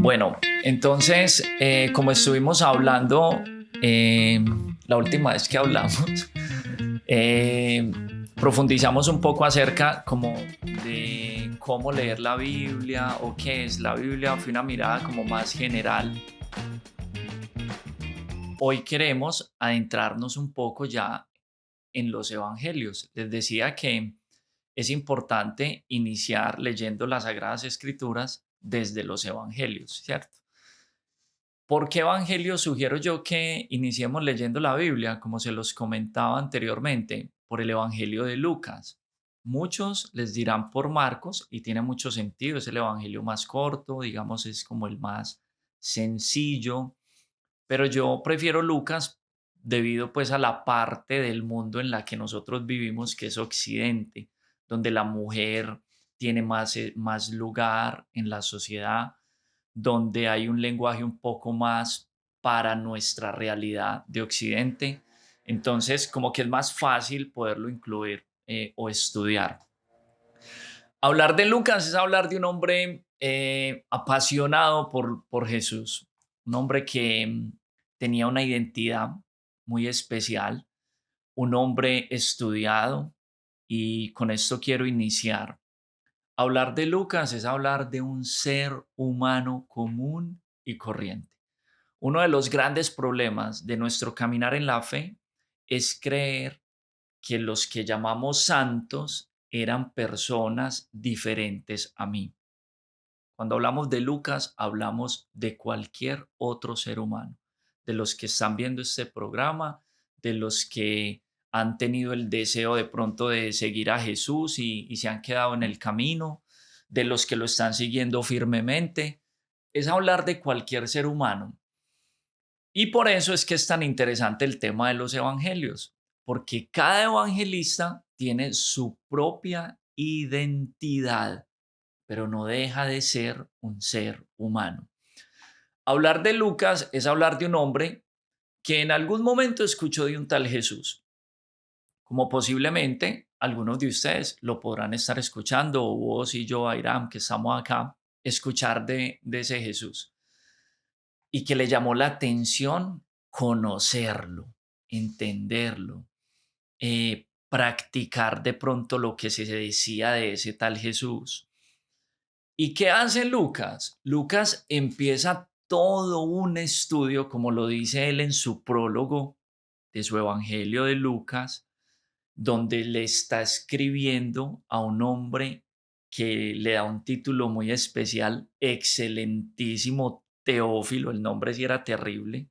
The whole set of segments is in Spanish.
Bueno, entonces, como estuvimos hablando la última vez que hablamos, eh, profundizamos un poco acerca como de cómo leer la Biblia o qué es la Biblia. Fue una mirada como más general. Hoy queremos adentrarnos un poco ya en los evangelios. Les decía que es importante iniciar leyendo las Sagradas Escrituras desde los evangelios, ¿cierto? ¿Por qué evangelio sugiero yo que iniciemos leyendo la Biblia? Como se los comentaba anteriormente, por el evangelio de Lucas. Muchos les dirán por Marcos y tiene mucho sentido, es el evangelio más corto, digamos, es como el más sencillo, pero yo prefiero Lucas debido pues a la parte del mundo en la que nosotros vivimos, que es Occidente, donde la mujer tiene más lugar en la sociedad, donde hay un lenguaje un poco más para nuestra realidad de Occidente. Entonces, como que es más fácil poderlo incluir o estudiar. Hablar de Lucas es hablar de un hombre apasionado por Jesús, un hombre que tenía una identidad muy especial, un hombre estudiado, y con esto quiero iniciar. Hablar de Lucas es hablar de un ser humano común y corriente. Uno de los grandes problemas de nuestro caminar en la fe es creer que los que llamamos santos eran personas diferentes a mí. Cuando hablamos de Lucas, hablamos de cualquier otro ser humano, de los que están viendo este programa, de los que han tenido el deseo de pronto de seguir a Jesús y se han quedado en el camino, de los que lo están siguiendo firmemente. Es hablar de cualquier ser humano. Y por eso es que es tan interesante el tema de los evangelios, porque cada evangelista tiene su propia identidad, pero no deja de ser un ser humano. Hablar de Lucas es hablar de un hombre que en algún momento escuchó de un tal Jesús, como posiblemente algunos de ustedes lo podrán estar escuchando, o vos y yo, Airam, que estamos acá, escuchar de ese Jesús, y que le llamó la atención conocerlo, entenderlo, practicar de pronto lo que se decía de ese tal Jesús. ¿Y qué hace Lucas? Lucas empieza todo un estudio, como lo dice él en su prólogo de su Evangelio de Lucas, donde le está escribiendo a un hombre que le da un título muy especial, excelentísimo Teófilo. El nombre sí era terrible.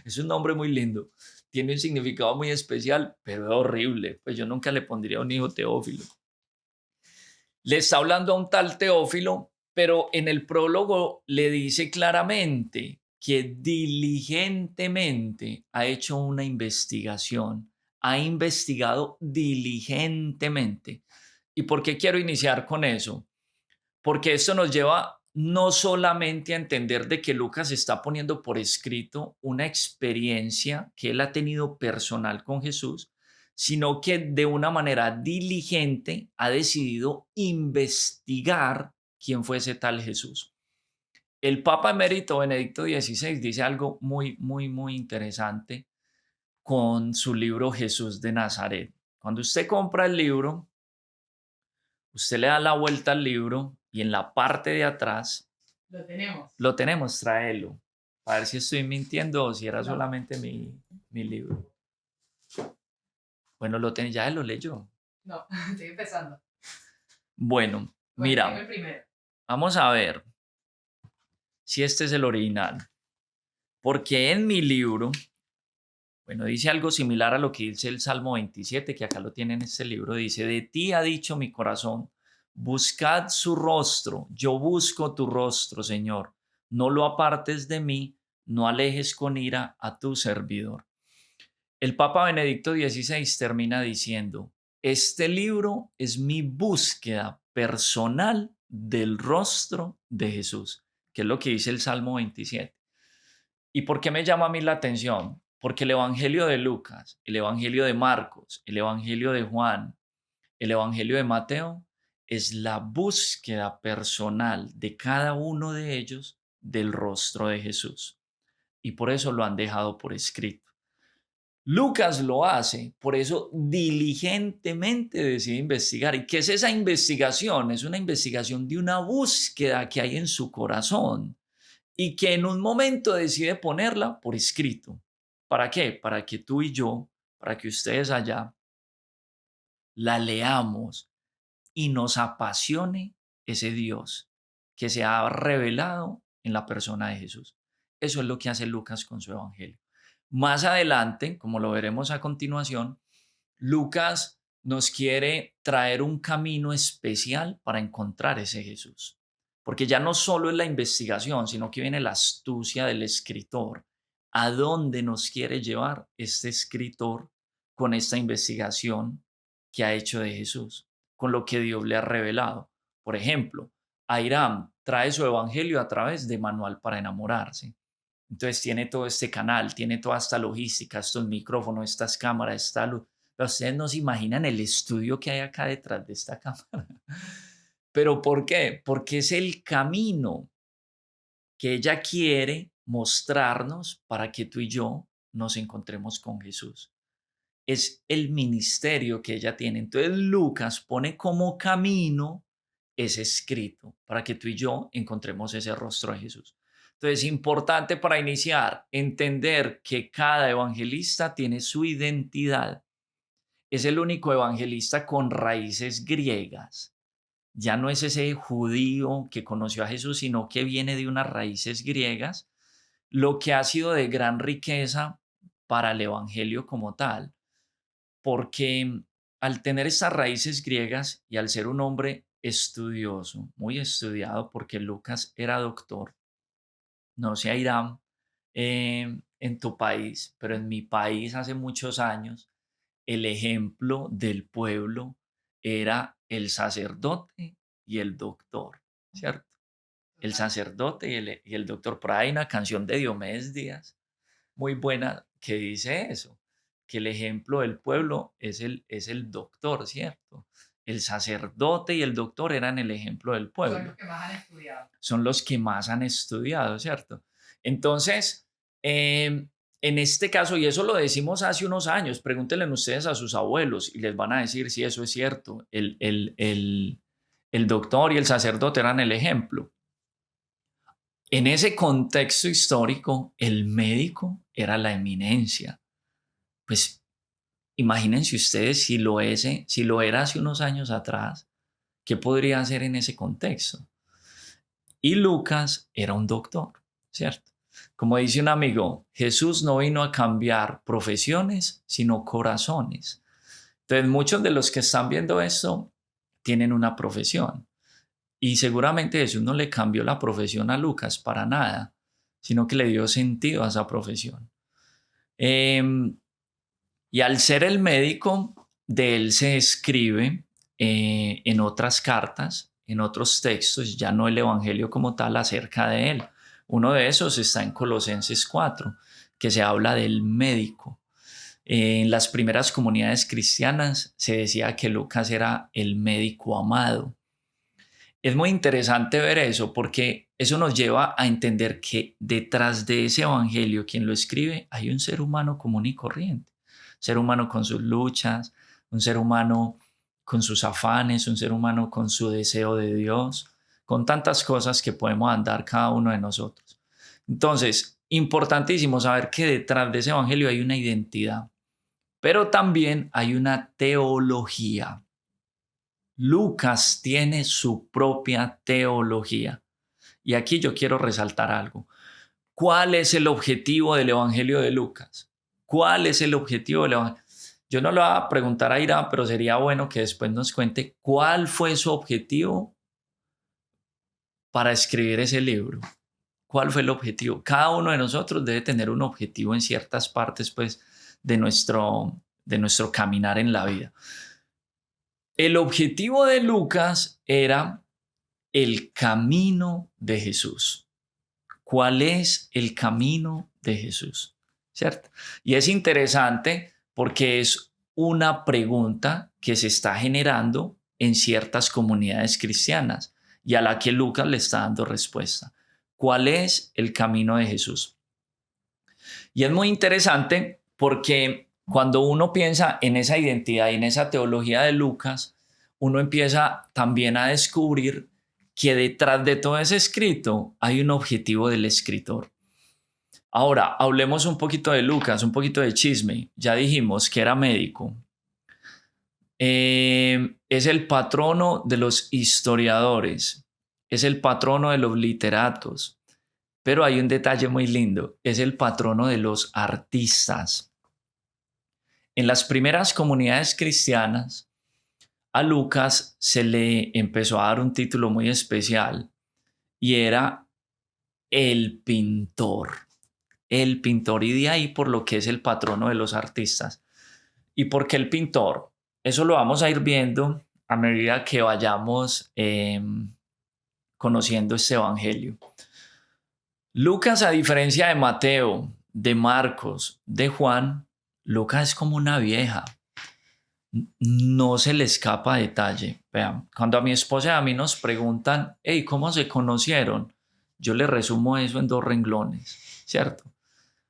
Es un nombre muy lindo. Tiene un significado muy especial, pero es horrible. Pues yo nunca le pondría a un hijo Teófilo. Le está hablando a un tal Teófilo, pero en el prólogo le dice claramente que diligentemente ha hecho una investigación, ha investigado diligentemente. ¿Y por qué quiero iniciar con eso? Porque esto nos lleva no solamente a entender de que Lucas está poniendo por escrito una experiencia que él ha tenido personal con Jesús, sino que de una manera diligente ha decidido investigar quién fue ese tal Jesús. El Papa emérito Benedicto XVI dice algo muy, muy, muy interesante con su libro Jesús de Nazaret. Cuando usted compra el libro, usted le da la vuelta al libro y en la parte de atrás lo tenemos, tráelo. A ver si estoy mintiendo o si era solamente mi libro. Bueno, ya lo leyó. No, estoy empezando. Bueno, mira, vamos a ver si este es el original. Porque en mi libro, bueno, dice algo similar a lo que dice el Salmo 27, que acá lo tiene en este libro. Dice, de ti ha dicho mi corazón, buscad su rostro, yo busco tu rostro, Señor. No lo apartes de mí, no alejes con ira a tu servidor. El Papa Benedicto XVI termina diciendo, este libro es mi búsqueda personal del rostro de Jesús, que es lo que dice el Salmo 27. ¿Y por qué me llama a mí la atención? Porque el Evangelio de Lucas, el Evangelio de Marcos, el Evangelio de Juan, el Evangelio de Mateo es la búsqueda personal de cada uno de ellos del rostro de Jesús. Y por eso lo han dejado por escrito. Lucas lo hace, por eso diligentemente decide investigar. ¿Y qué es esa investigación? Es una investigación de una búsqueda que hay en su corazón y que en un momento decide ponerla por escrito. ¿Para qué? Para que tú y yo, para que ustedes allá la leamos y nos apasione ese Dios que se ha revelado en la persona de Jesús. Eso es lo que hace Lucas con su evangelio. Más adelante, como lo veremos a continuación, Lucas nos quiere traer un camino especial para encontrar ese Jesús. Porque ya no solo es la investigación, sino que viene la astucia del escritor. ¿A dónde nos quiere llevar este escritor con esta investigación que ha hecho de Jesús, con lo que Dios le ha revelado? Por ejemplo, Airam trae su evangelio a través de Manual para enamorarse. Entonces tiene todo este canal, tiene toda esta logística, estos micrófonos, estas cámaras, esta luz. Pero ustedes no se imaginan el estudio que hay acá detrás de esta cámara. ¿Pero por qué? Porque es el camino que ella quiere mostrarnos para que tú y yo nos encontremos con Jesús. Es el ministerio que ella tiene. Entonces Lucas pone como camino ese escrito para que tú y yo encontremos ese rostro de Jesús. Entonces, importante para iniciar, entender que cada evangelista tiene su identidad. Es el único evangelista con raíces griegas. Ya no es ese judío que conoció a Jesús, sino que viene de unas raíces griegas, lo que ha sido de gran riqueza para el evangelio como tal, porque al tener estas raíces griegas y al ser un hombre estudioso, muy estudiado, porque Lucas era doctor, no sé, Irán, en tu país, pero en mi país hace muchos años, el ejemplo del pueblo era el sacerdote y el doctor, ¿cierto? El Total. sacerdote y el doctor. Por ahí hay una canción de Diomedes Díaz muy buena que dice eso, que el ejemplo del pueblo es el doctor, ¿cierto? El sacerdote y el doctor eran el ejemplo del Son los pueblo, que más han estudiado. son los que más han estudiado, ¿cierto? Entonces, en este caso, y eso lo decimos hace unos años, pregúntenle ustedes a sus abuelos y les van a decir si eso es cierto. El doctor y el sacerdote eran el ejemplo. En ese contexto histórico, el médico era la eminencia. Pues imagínense ustedes si lo era hace unos años atrás, ¿qué podría hacer en ese contexto? Y Lucas era un doctor, ¿cierto? Como dice un amigo, Jesús no vino a cambiar profesiones, sino corazones. Entonces, muchos de los que están viendo esto tienen una profesión. Y seguramente Jesús no le cambió la profesión a Lucas para nada, sino que le dio sentido a esa profesión. Y al ser el médico, de él se escribe en otras cartas, en otros textos, ya no el Evangelio como tal, acerca de él. Uno de esos está en Colosenses 4, que se habla del médico. En las primeras comunidades cristianas se decía que Lucas era el médico amado. Es muy interesante ver eso porque eso nos lleva a entender que detrás de ese evangelio, quien lo escribe, hay un ser humano común y corriente. Un ser humano con sus luchas, un ser humano con sus afanes, un ser humano con su deseo de Dios, con tantas cosas que podemos andar cada uno de nosotros. Entonces, importantísimo saber que detrás de ese evangelio hay una identidad, pero también hay una teología. Lucas tiene su propia teología. Y aquí yo quiero resaltar algo. ¿Cuál es el objetivo del Evangelio de Lucas? ¿Cuál es el objetivo del Evangelio? Yo no lo voy a preguntar a Ira, pero sería bueno que después nos cuente cuál fue su objetivo para escribir ese libro. ¿Cuál fue el objetivo? Cada uno de nosotros debe tener un objetivo en ciertas partes, pues, de nuestro caminar en la vida. El objetivo de Lucas era el camino de Jesús. ¿Cuál es el camino de Jesús? ¿Cierto? Y es interesante porque es una pregunta que se está generando en ciertas comunidades cristianas y a la que Lucas le está dando respuesta. ¿Cuál es el camino de Jesús? Y es muy interesante porque cuando uno piensa en esa identidad y en esa teología de Lucas, uno empieza también a descubrir que detrás de todo ese escrito hay un objetivo del escritor. Ahora, hablemos un poquito de Lucas, un poquito de chisme. Ya dijimos que era médico. Es el patrono de los historiadores, es el patrono de los literatos, pero hay un detalle muy lindo, es el patrono de los artistas. En las primeras comunidades cristianas, a Lucas se le empezó a dar un título muy especial y era el pintor. El pintor, y de ahí por lo que es el patrono de los artistas. ¿Y por qué el pintor? Eso lo vamos a ir viendo a medida que vayamos conociendo este evangelio. Lucas, a diferencia de Mateo, de Marcos, de Juan, Lucas es como una vieja. No se le escapa detalle. Vean, cuando a mi esposa y a mí nos preguntan, hey, ¿cómo se conocieron? Yo le resumo eso en 2 renglones, ¿cierto?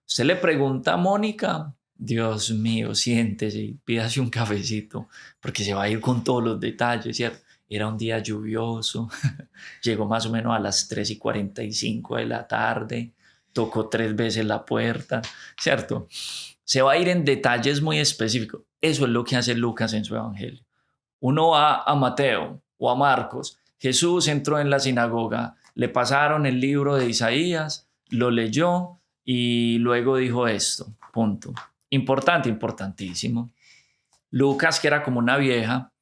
Usted le pregunta a Mónica, Dios mío, siéntese y pídase un cafecito, porque se va a ir con todos los detalles, ¿cierto? Era un día lluvioso, llegó más o menos a las 3:45 de la tarde, tocó 3 veces la puerta, ¿cierto? Se va a ir en detalles muy específicos. Eso es lo que hace Lucas en su evangelio. Uno va a Mateo o a Marcos. Jesús entró en la sinagoga, le pasaron el libro de Isaías, lo leyó y luego dijo esto, punto. Importante, importantísimo. Lucas, que era como una vieja,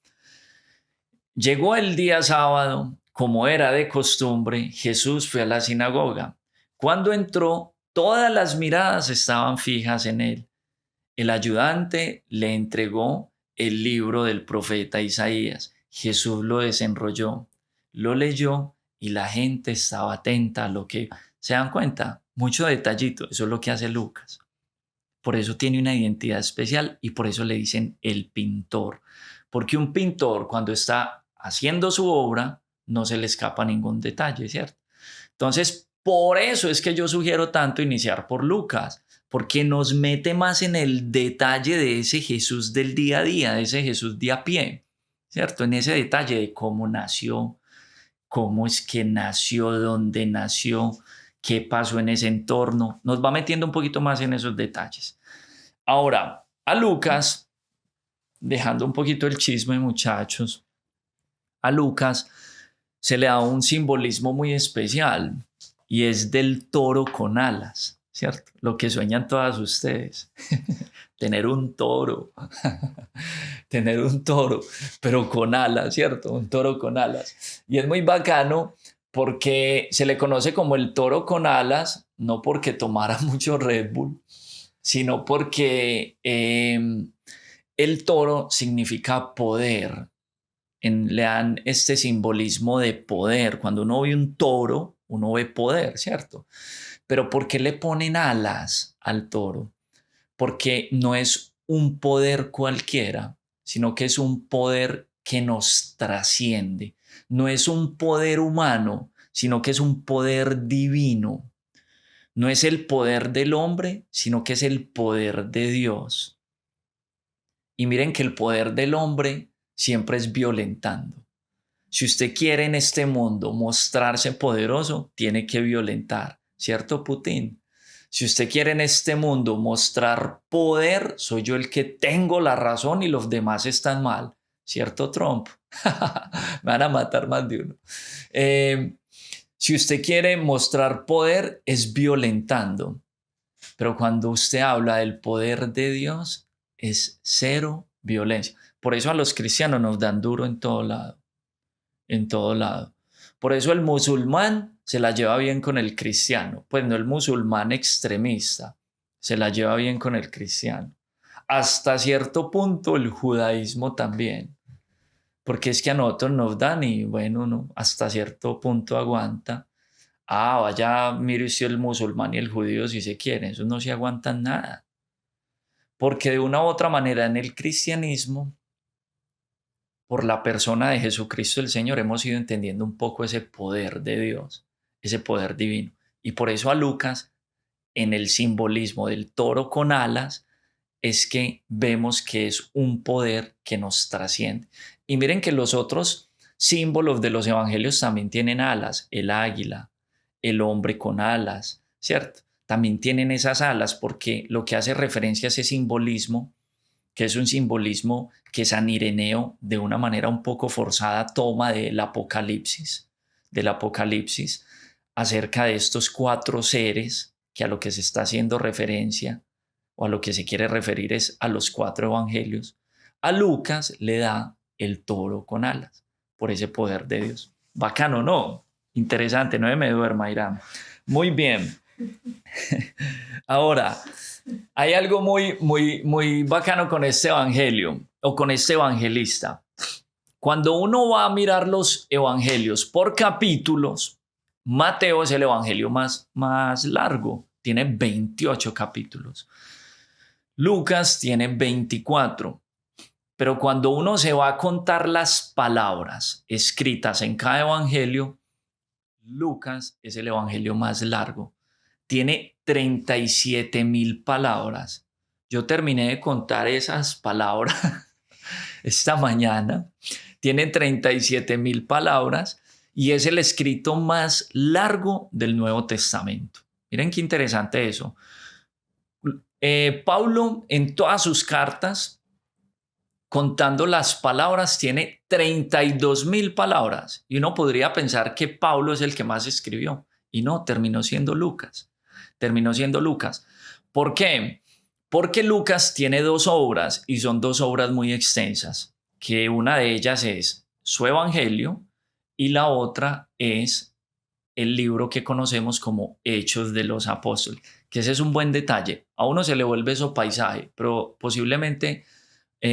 llegó el día sábado, como era de costumbre, Jesús fue a la sinagoga. Cuando entró, todas las miradas estaban fijas en él. El ayudante le entregó el libro del profeta Isaías. Jesús lo desenrolló, lo leyó y la gente estaba atenta a lo que se dan cuenta. Mucho detallito, eso es lo que hace Lucas. Por eso tiene una identidad especial y por eso le dicen el pintor. Porque un pintor cuando está haciendo su obra no se le escapa ningún detalle, ¿cierto? Entonces, por eso es que yo sugiero tanto iniciar por Lucas, porque nos mete más en el detalle de ese Jesús del día a día, de ese Jesús de a pie, ¿cierto? En ese detalle de cómo nació, cómo es que nació, dónde nació, qué pasó en ese entorno. Nos va metiendo un poquito más en esos detalles. Ahora, a Lucas, dejando un poquito el chisme, muchachos, a Lucas se le da un simbolismo muy especial y es del toro con alas, ¿cierto? Lo que sueñan todas ustedes, tener un toro, tener un toro, pero con alas, ¿cierto? Un toro con alas. Y es muy bacano porque se le conoce como el toro con alas, no porque tomara mucho Red Bull, sino porque el toro significa poder. Le dan este simbolismo de poder. Cuando uno ve un toro, uno ve poder, ¿cierto? Pero ¿por qué le ponen alas al toro? Porque no es un poder cualquiera, sino que es un poder que nos trasciende. No es un poder humano, sino que es un poder divino. No es el poder del hombre, sino que es el poder de Dios. Y miren que el poder del hombre siempre es violentando. Si usted quiere en este mundo mostrarse poderoso, tiene que violentar, ¿cierto, Putin? Si usted quiere en este mundo mostrar poder, soy yo el que tengo la razón y los demás están mal, ¿cierto, Trump? Me van a matar más de uno. Si usted quiere mostrar poder, es violentando. Pero cuando usted habla del poder de Dios, es cero violencia. Por eso a los cristianos nos dan duro en todo lado. En todo lado. Por eso el musulmán se la lleva bien con el cristiano. Pues no el musulmán extremista. Se la lleva bien con el cristiano. Hasta cierto punto el judaísmo también. Porque es que a nosotros nos dan y bueno, no, hasta cierto punto aguanta. Ah, vaya, mire usted el musulmán y el judío si se quieren, esos no se aguantan nada. Porque de una u otra manera en el cristianismo, por la persona de Jesucristo el Señor, hemos ido entendiendo un poco ese poder de Dios, ese poder divino. Y por eso a Lucas, en el simbolismo del toro con alas, es que vemos que es un poder que nos trasciende. Y miren que los otros símbolos de los evangelios también tienen alas, el águila, el hombre con alas, ¿cierto? También tienen esas alas porque lo que hace referencia a ese simbolismo, que es un simbolismo que San Ireneo de una manera un poco forzada toma del Apocalipsis acerca de estos 4 seres que a lo que se está haciendo referencia o a lo que se quiere referir es a los 4 evangelios. A Lucas le da el toro con alas por ese poder de Dios. Bacano, ¿no? Interesante, no me duerma, Irán. Muy bien. Ahora, hay algo muy bacano con este evangelio o con este evangelista. Cuando uno va a mirar los evangelios por capítulos, Mateo es el evangelio más largo, tiene 28 capítulos. Lucas tiene 24. Pero cuando uno se va a contar las palabras escritas en cada evangelio, Lucas es el evangelio más largo. Tiene 37,000 palabras. Yo terminé de contar esas palabras esta mañana. Tiene 37,000 palabras y es el escrito más largo del Nuevo Testamento. Miren qué interesante eso. Pablo en todas sus cartas, contando las palabras, tiene 32,000 palabras. Y uno podría pensar que Pablo es el que más escribió. Y no, terminó siendo Lucas. ¿Por qué? Porque Lucas tiene 2 obras y son 2 obras muy extensas, que una de ellas es su evangelio y la otra es el libro que conocemos como Hechos de los Apóstoles, que ese es un buen detalle. A uno se le vuelve eso paisaje, pero posiblemente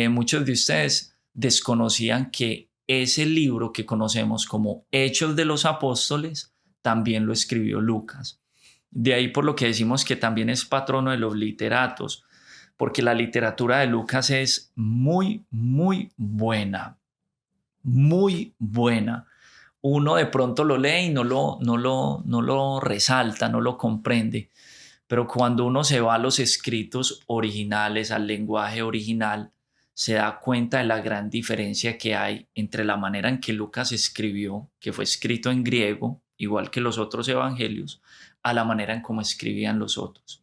muchos de ustedes desconocían que ese libro que conocemos como Hechos de los Apóstoles también lo escribió Lucas. De ahí por lo que decimos que también es patrono de los literatos, porque la literatura de Lucas es muy buena, muy buena. Uno de pronto lo lee y no lo resalta, no lo comprende, pero cuando uno se va a los escritos originales, al lenguaje original, se da cuenta de la gran diferencia que hay entre la manera en que Lucas escribió, que fue escrito en griego, igual que los otros evangelios, a la manera en cómo escribían los otros.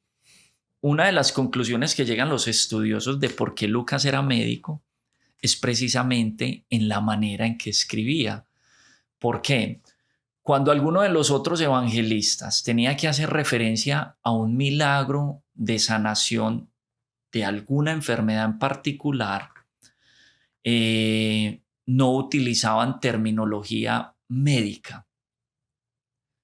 Una de las conclusiones que llegan los estudiosos de por qué Lucas era médico es precisamente en la manera en que escribía. ¿Por qué? Cuando alguno de los otros evangelistas tenía que hacer referencia a un milagro de sanación de alguna enfermedad en particular, no utilizaban terminología médica,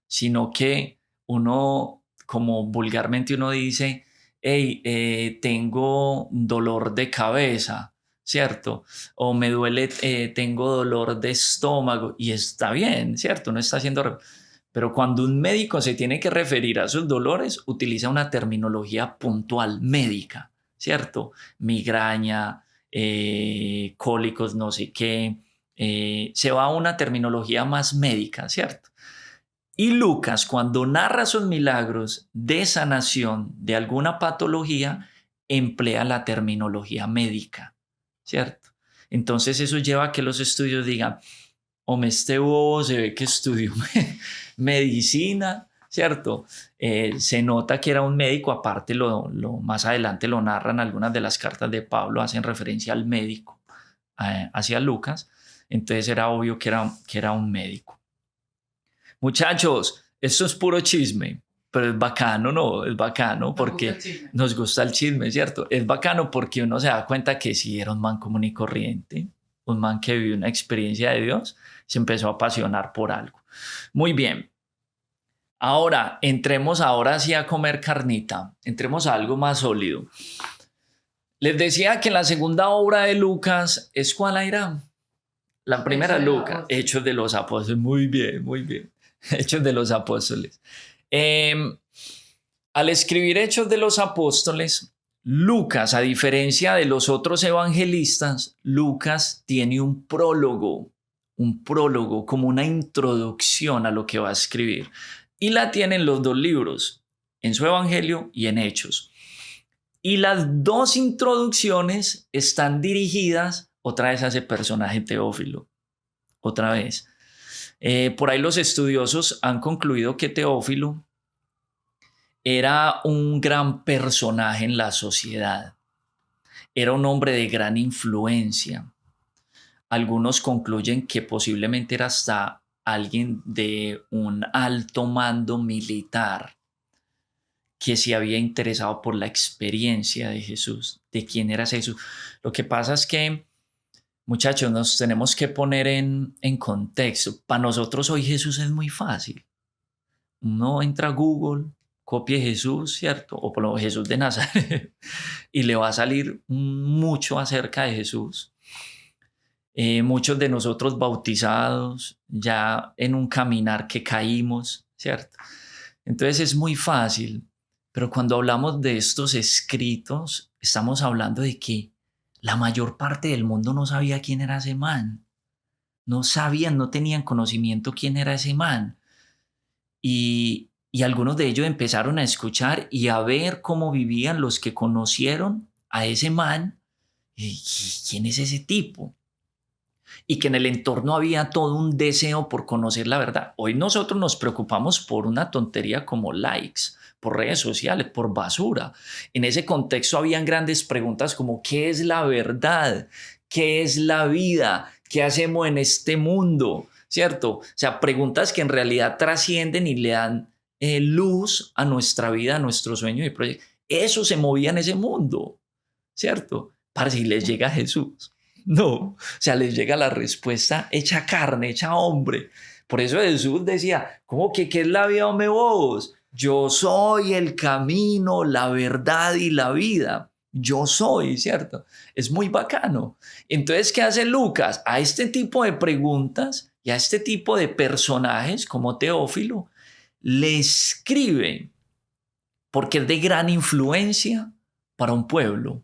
sino que uno, como vulgarmente uno dice, hey, tengo dolor de cabeza, ¿cierto? O me duele, tengo dolor de estómago y está bien, ¿cierto? No está haciendo... Pero cuando un médico se tiene que referir a sus dolores, utiliza una terminología puntual médica, ¿cierto? Migraña, cólicos, no sé qué. Se va a una terminología más médica, ¿cierto? Y Lucas, cuando narra sus milagros de sanación de alguna patología, emplea la terminología médica, ¿cierto? Entonces eso lleva a que los estudios digan, hombre, este bobo se ve que estudió medicina, ¿cierto? Se nota que era un médico, aparte más adelante lo narran algunas de las cartas de Pablo, hacen referencia al médico, hacia Lucas, entonces era obvio que era un médico. Muchachos, esto es puro chisme, pero es bacano, ¿no? Es bacano porque nos gusta el chisme, ¿cierto? Es bacano porque uno se da cuenta que sí era un man común y corriente, un man que vivió una experiencia de Dios, se empezó a apasionar por algo. Muy bien. Ahora, entremos ahora sí a comer carnita, entremos a algo más sólido. Les decía que la segunda obra de Lucas es ¿cuál era? La primera, Lucas, Hechos de los Apóstoles. Muy bien, muy bien. Hechos de los Apóstoles. Al escribir Hechos de los Apóstoles, Lucas, a diferencia de los otros evangelistas, Lucas tiene un prólogo como una introducción a lo que va a escribir. Y la tienen los dos libros, en su Evangelio y en Hechos. Y las dos introducciones están dirigidas otra vez a ese personaje Teófilo. Otra vez. Por ahí los estudiosos han concluido que Teófilo era un gran personaje en la sociedad. Era un hombre de gran influencia. Algunos concluyen que posiblemente era hasta alguien de un alto mando militar que se había interesado por la experiencia de Jesús, de quién era Jesús. Lo que pasa es que, muchachos, nos tenemos que poner en contexto. Para nosotros hoy Jesús es muy fácil. Uno entra a Google, copie Jesús, ¿cierto? O por lo menos Jesús de Nazaret, y le va a salir mucho acerca de Jesús. Muchos de nosotros bautizados ya en un caminar que caímos, ¿cierto? Entonces es muy fácil, pero cuando hablamos de estos escritos, estamos hablando de que la mayor parte del mundo no sabía quién era ese man. No sabían, no tenían conocimiento quién era ese man. Y algunos de ellos empezaron a escuchar y a ver cómo vivían los que conocieron a ese man. ¿Y quién es ese tipo? Y que en el entorno había todo un deseo por conocer la verdad. Hoy nosotros nos preocupamos por una tontería como likes, por redes sociales, por basura. En ese contexto habían grandes preguntas como ¿qué es la verdad? ¿Qué es la vida? ¿Qué hacemos en este mundo? ¿Cierto? O sea, preguntas que en realidad trascienden y le dan luz a nuestra vida, a nuestro sueño y proyecto. Eso se movía en ese mundo, ¿cierto? Para si les llega Jesús. No, o sea, les llega la respuesta hecha carne, hecha hombre. Por eso Jesús decía, ¿cómo que qué es la vida, hombre, vos? Yo soy el camino, la verdad y la vida. Yo soy, ¿cierto? Es muy bacano. Entonces, ¿qué hace Lucas? A este tipo de preguntas y a este tipo de personajes como Teófilo, le escribe porque es de gran influencia para un pueblo.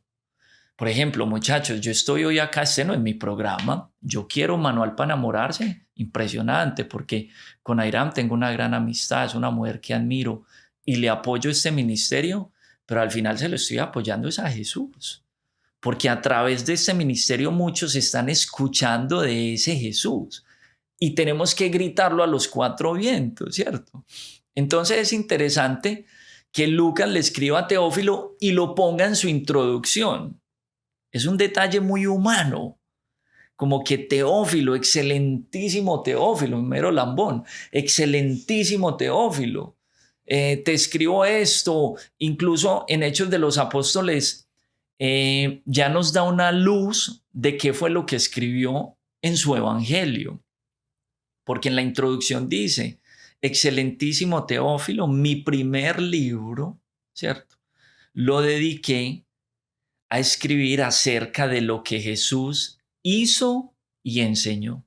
Por ejemplo, muchachos, yo estoy hoy acá, este no es mi programa. Yo quiero Manual para enamorarse. Impresionante, porque con Airam tengo una gran amistad, es una mujer que admiro y le apoyo este ministerio, pero al final se lo estoy apoyando es a Jesús. Porque a través de este ministerio muchos están escuchando de ese Jesús y tenemos que gritarlo a los cuatro vientos, ¿cierto? Entonces es interesante que Lucas le escriba a Teófilo y lo ponga en su introducción. Es un detalle muy humano, como que Teófilo, excelentísimo Teófilo, mero lambón, excelentísimo Teófilo, te escribo esto, incluso en Hechos de los Apóstoles ya nos da una luz de qué fue lo que escribió en su evangelio, porque en la introducción dice, excelentísimo Teófilo, mi primer libro, ¿cierto? Lo dediqué a escribir acerca de lo que Jesús hizo y enseñó.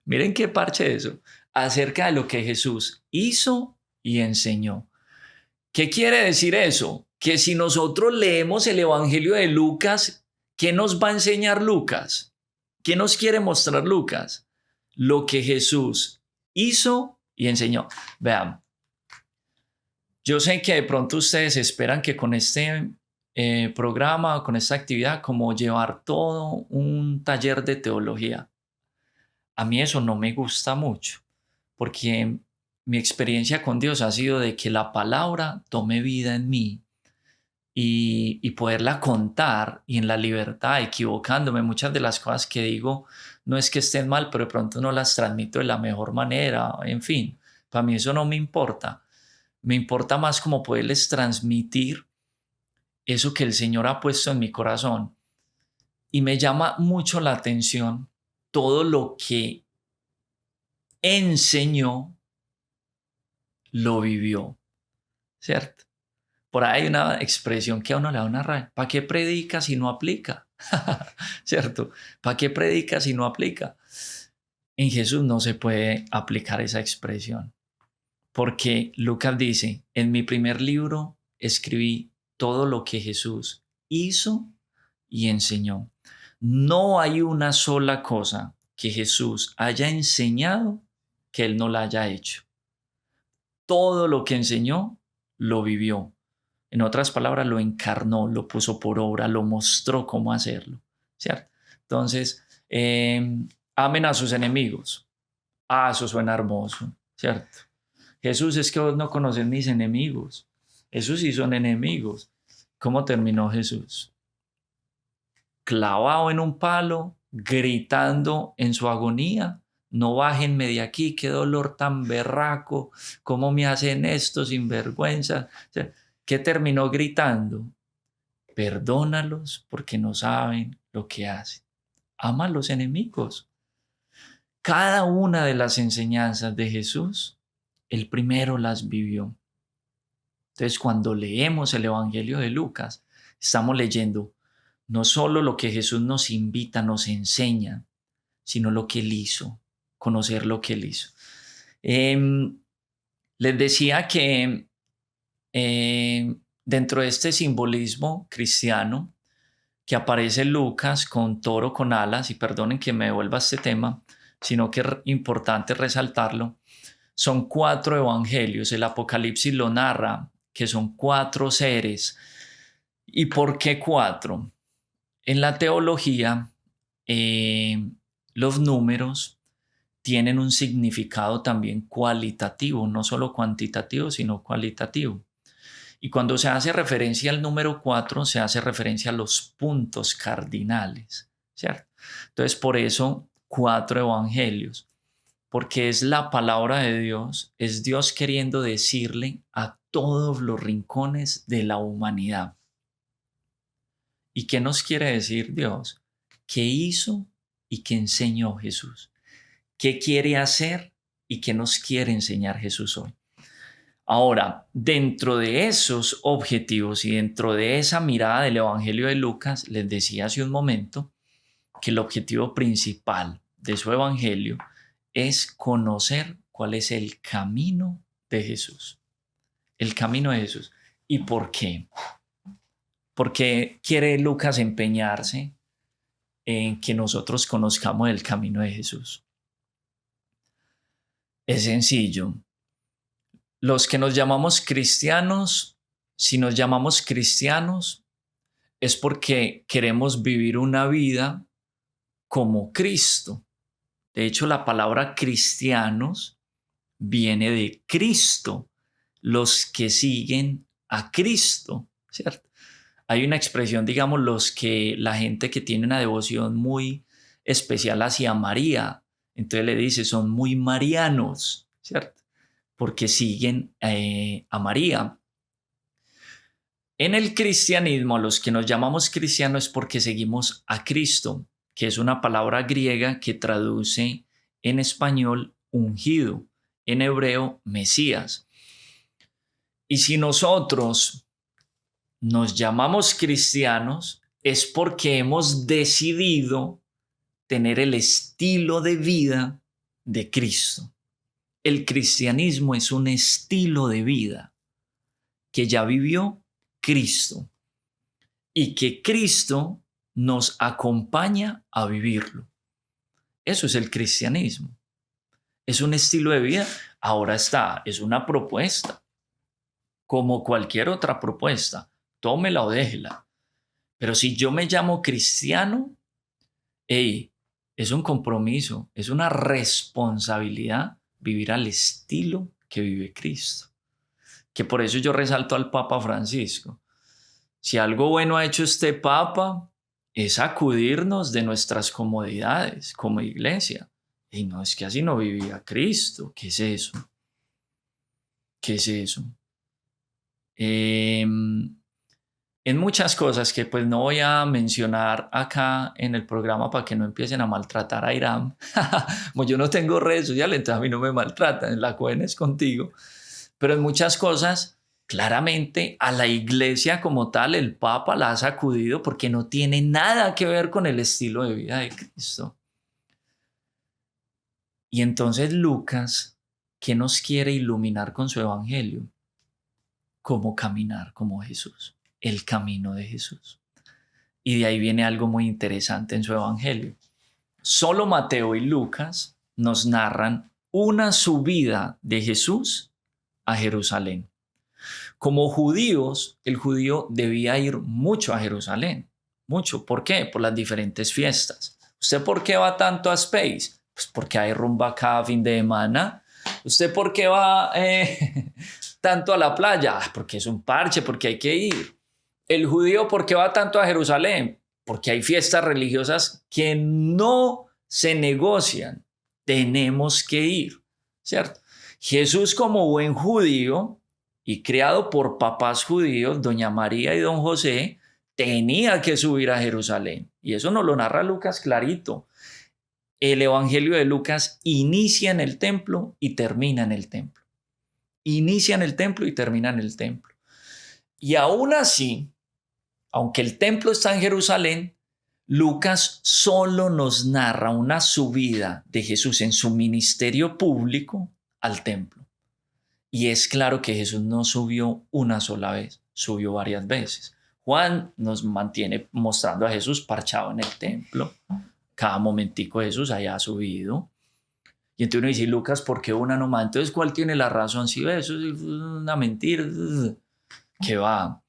Miren qué parche eso, acerca de lo que Jesús hizo y enseñó. ¿Qué quiere decir eso? Que si nosotros leemos el Evangelio de Lucas, ¿qué nos va a enseñar Lucas? ¿Qué nos quiere mostrar Lucas? Lo que Jesús hizo y enseñó. Vean, yo sé que de pronto ustedes esperan que con este programa, con esta actividad, como llevar todo un taller de teología. A mí eso no me gusta mucho, porque mi experiencia con Dios ha sido de que la palabra tome vida en mí y poderla contar y en la libertad, equivocándome. Muchas de las cosas que digo no es que estén mal, pero de pronto no las transmito de la mejor manera. En fin, para mí eso no me importa. Me importa más como poderles transmitir eso que el Señor ha puesto en mi corazón. Y me llama mucho la atención todo lo que enseñó, lo vivió, ¿cierto? Por ahí hay una expresión que a uno le da una rabia. ¿Para qué predica si no aplica? ¿Cierto? ¿Para qué predica si no aplica? En Jesús no se puede aplicar esa expresión. Porque Lucas dice, en mi primer libro escribí todo lo que Jesús hizo y enseñó. No hay una sola cosa que Jesús haya enseñado que Él no la haya hecho. Todo lo que enseñó, lo vivió. En otras palabras, lo encarnó, lo puso por obra, lo mostró cómo hacerlo, ¿cierto? Entonces, amen a sus enemigos. Ah, eso suena hermoso, ¿cierto? Jesús, es que vos no conoces mis enemigos. Esos sí son enemigos. ¿Cómo terminó Jesús? Clavado en un palo, gritando en su agonía: no bájenme de aquí, qué dolor tan berraco, cómo me hacen esto sin vergüenza. O sea, ¿qué terminó gritando? Perdónalos porque no saben lo que hacen. Ama a los enemigos. Cada una de las enseñanzas de Jesús, el primero las vivió. Entonces, cuando leemos el Evangelio de Lucas, estamos leyendo no solo lo que Jesús nos invita, nos enseña, sino lo que Él hizo, conocer lo que Él hizo. Em, Les decía que dentro de este simbolismo cristiano que aparece Lucas con toro con alas, y perdonen que me vuelva a este tema, sino que es importante resaltarlo, son 4 evangelios. El Apocalipsis lo narra, que son 4 seres. ¿Y por qué 4? En la teología, los números tienen un significado también cualitativo, no solo cuantitativo, sino cualitativo. Y cuando se hace referencia al número 4, se hace referencia a los puntos cardinales, ¿cierto? Entonces, por eso 4 evangelios, porque es la palabra de Dios, es Dios queriendo decirle a todos los rincones de la humanidad. ¿Y qué nos quiere decir Dios? ¿Qué hizo y qué enseñó Jesús? ¿Qué quiere hacer y qué nos quiere enseñar Jesús hoy? Ahora, dentro de esos objetivos y dentro de esa mirada del Evangelio de Lucas, les decía hace un momento que el objetivo principal de su Evangelio es conocer cuál es el camino de Jesús. El camino de Jesús. ¿Y por qué? Porque quiere Lucas empeñarse en que nosotros conozcamos el camino de Jesús. Es sencillo. Los que nos llamamos cristianos, si nos llamamos cristianos, es porque queremos vivir una vida como Cristo. De hecho, la palabra cristianos viene de Cristo, los que siguen a Cristo, ¿cierto? Hay una expresión, digamos, la gente que tiene una devoción muy especial hacia María, entonces le dice, son muy marianos, ¿cierto? Porque siguen a María. En el cristianismo, a los que nos llamamos cristianos es porque seguimos a Cristo, que es una palabra griega que traduce en español ungido, en hebreo Mesías. Y si nosotros nos llamamos cristianos, es porque hemos decidido tener el estilo de vida de Cristo. El cristianismo es un estilo de vida que ya vivió Cristo y que Cristo nos acompaña a vivirlo. Eso es el cristianismo. Es un estilo de vida. Ahora está, es una propuesta, como cualquier otra propuesta. Tómela o déjela. Pero si yo me llamo cristiano, hey, es un compromiso, es una responsabilidad vivir al estilo que vive Cristo. Que por eso yo resalto al Papa Francisco. Si algo bueno ha hecho este Papa es sacudirnos de nuestras comodidades como iglesia. Y no, es que así no vivía Cristo. ¿Qué es eso? ¿Qué es eso? En muchas cosas que pues no voy a mencionar acá en el programa para que no empiecen a maltratar a Irán. Como yo no tengo redes sociales, entonces a mí no me maltratan, la cohen es contigo. Pero en muchas cosas, claramente a la iglesia como tal, el Papa la ha sacudido porque no tiene nada que ver con el estilo de vida de Cristo. Y entonces Lucas, ¿qué nos quiere iluminar con su evangelio? Cómo caminar como Jesús. el camino de Jesús. Y de ahí viene algo muy interesante en su evangelio. Solo Mateo y Lucas nos narran una subida de Jesús a Jerusalén. Como judíos, el judío debía ir mucho a Jerusalén. Mucho. ¿Por qué? Por las diferentes fiestas. ¿Usted por qué va tanto a Space? Pues porque hay rumba cada fin de semana. ¿Usted por qué va tanto a la playa? Porque es un parche, porque hay que ir. El judío, ¿por qué va tanto a Jerusalén? Porque hay fiestas religiosas que no se negocian. Tenemos que ir, ¿cierto? Jesús, como buen judío y criado por papás judíos, doña María y don José, tenía que subir a Jerusalén. Y eso nos lo narra Lucas clarito. El evangelio de Lucas inicia en el templo y termina en el templo. Inicia en el templo y termina en el templo. Y aún así, aunque el templo está en Jerusalén, Lucas solo nos narra una subida de Jesús en su ministerio público al templo. Y es claro que Jesús no subió una sola vez, subió varias veces. Juan nos mantiene mostrando a Jesús parchado en el templo. Cada momentico Jesús haya subido. Y entonces uno dice, Lucas, ¿por qué una nomás? Entonces, ¿cuál tiene la razón? Si eso es una mentira. ¿Qué va?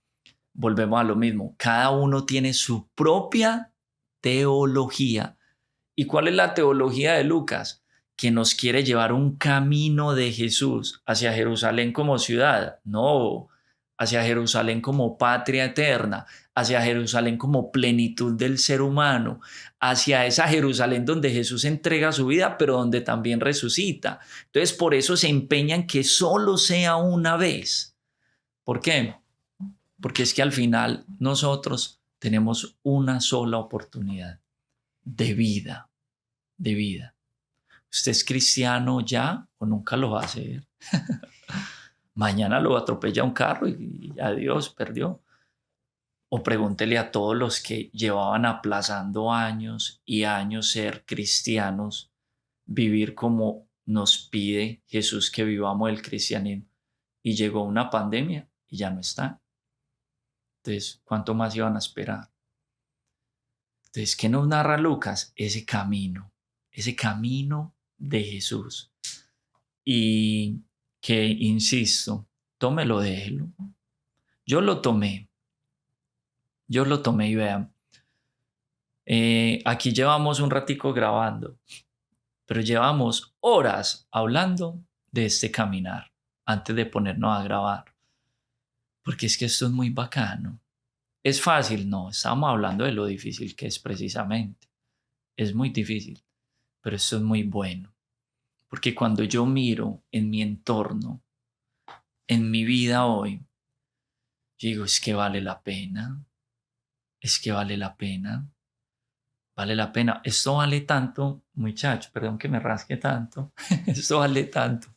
Volvemos a lo mismo. Cada uno tiene su propia teología. ¿Y cuál es la teología de Lucas? Que nos quiere llevar un camino de Jesús hacia Jerusalén como ciudad. No, hacia Jerusalén como patria eterna, hacia Jerusalén como plenitud del ser humano, hacia esa Jerusalén donde Jesús entrega su vida, pero donde también resucita. Entonces, por eso se empeñan que solo sea una vez. ¿Por qué? Porque es que al final nosotros tenemos una sola oportunidad de vida, de vida. ¿Usted es cristiano ya o nunca lo va a hacer? Mañana lo atropella un carro y adiós, perdió. O pregúntele a todos los que llevaban aplazando años y años ser cristianos, vivir como nos pide Jesús que vivamos el cristianismo. Y llegó una pandemia y ya no está. Entonces, ¿cuánto más iban a esperar? Entonces, ¿qué nos narra Lucas? Ese camino de Jesús. Y que, insisto, tómelo, déjelo. Yo lo tomé y vean, aquí llevamos un ratico grabando, pero llevamos horas hablando de este caminar antes de ponernos a grabar, porque es que esto es muy bacano. ¿Es fácil? No, estamos hablando de lo difícil que es precisamente. Es muy difícil, pero esto es muy bueno, porque cuando yo miro en mi entorno, en mi vida hoy, digo, es que vale la pena, es que vale la pena, vale la pena. Esto vale tanto, muchacho, perdón que me rasque tanto, esto vale tanto,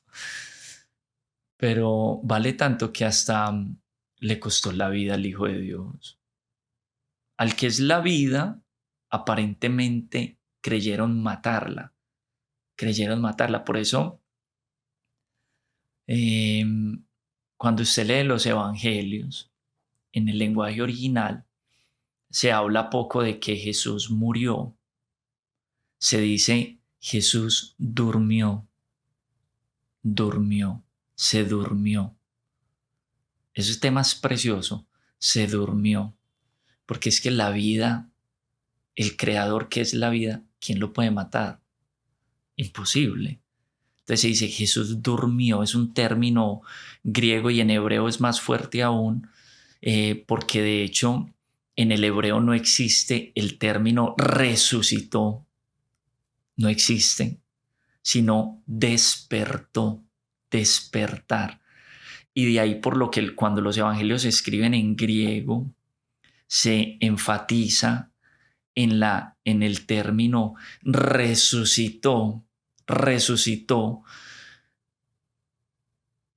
pero vale tanto que hasta le costó la vida al Hijo de Dios. Al que es la vida, aparentemente creyeron matarla, Por eso, eh, cuando usted lee los evangelios en el lenguaje original, se habla poco de que Jesús murió. Se dice Jesús durmió, se durmió. Ese tema es precioso, se durmió, porque es que la vida, el creador que es la vida, ¿quién lo puede matar? Imposible. Entonces se dice Jesús durmió, es un término griego y en hebreo es más fuerte aún, porque de hecho en el hebreo no existe el término resucitó, no existe, sino despertó, despertar. Y de ahí por lo que cuando los evangelios se escriben en griego, se enfatiza en el término resucitó,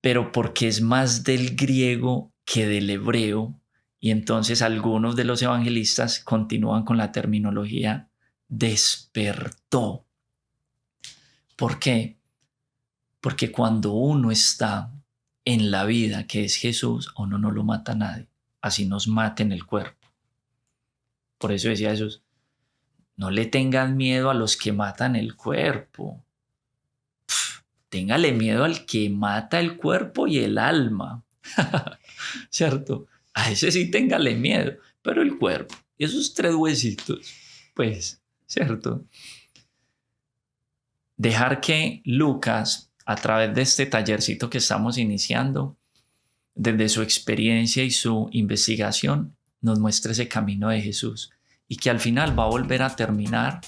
pero porque es más del griego que del hebreo, y entonces algunos de los evangelistas continúan con la terminología despertó. ¿Por qué? Porque cuando uno está en la vida que es Jesús, a uno no lo mata nadie. así nos maten el cuerpo. Por eso decía Jesús, no le tengan miedo a los que matan el cuerpo. Téngale miedo al que mata el cuerpo y el alma. ¿Cierto? A ese sí téngale miedo, pero el cuerpo, y esos 3 huesitos, pues, ¿cierto? Dejar que Lucas, a través de este tallercito que estamos iniciando, desde su experiencia y su investigación, nos muestre ese camino de Jesús y que al final va a volver a terminar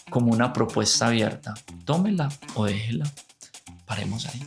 como una propuesta abierta. Tómela o déjela. Paremos ahí.